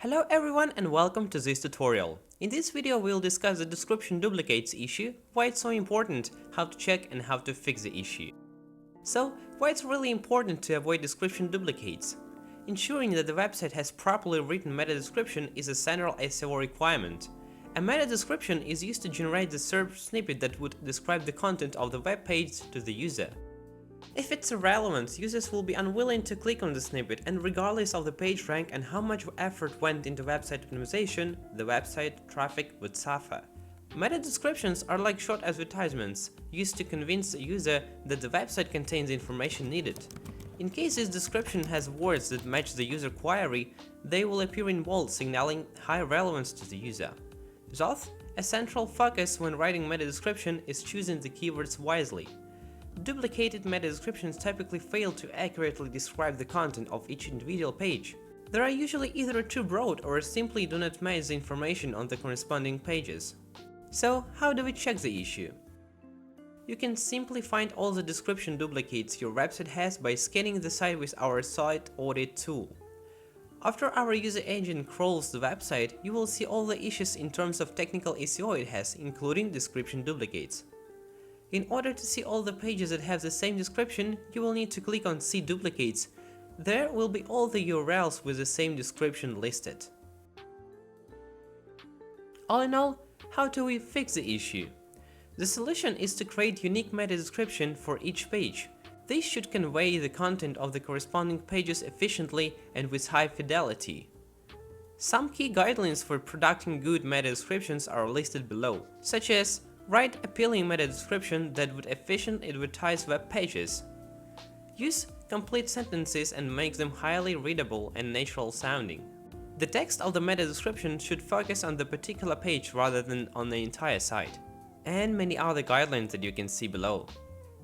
Hello everyone and welcome to this tutorial. In this video we'll discuss the description duplicates issue, why it's so important, how to check and how to fix the issue. So, why it's really important to avoid description duplicates? Ensuring that the website has properly written meta description is a central SEO requirement. A meta description is used to generate the SERP snippet that would describe the content of the web page to the user. If it's irrelevant, users will be unwilling to click on the snippet, and regardless of the page rank and how much effort went into website optimization, the website traffic would suffer. Meta descriptions are like short advertisements, used to convince the user that the website contains the information needed. In case this description has words that match the user query, they will appear in bold, signaling high relevance to the user. Thus, a central focus when writing meta description is choosing the keywords wisely. Duplicated meta descriptions typically fail to accurately describe the content of each individual page. They are usually either too broad or simply do not match the information on the corresponding pages. So, how do we check the issue? You can simply find all the description duplicates your website has by scanning the site with our Site Audit tool. After our user agent crawls the website, you will see all the issues in terms of technical SEO it has, including description duplicates. In order to see all the pages that have the same description, you will need to click on See Duplicates. There will be all the URLs with the same description listed. All in all, how do we fix the issue? The solution is to create unique meta description for each page. These should convey the content of the corresponding pages efficiently and with high fidelity. Some key guidelines for producing good meta descriptions are listed below, such as write appealing meta description that would efficiently advertise web pages. Use complete sentences and make them highly readable and natural sounding. The text of the meta description should focus on the particular page rather than on the entire site. And many other guidelines that you can see below.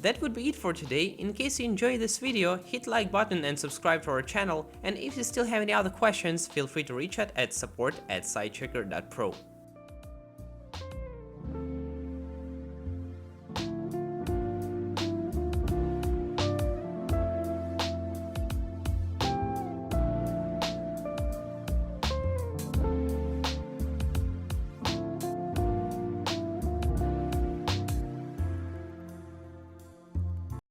That would be it for today. In case you enjoyed this video, hit like button and subscribe to our channel, and if you still have any other questions, feel free to reach out at support@sitechecker.pro.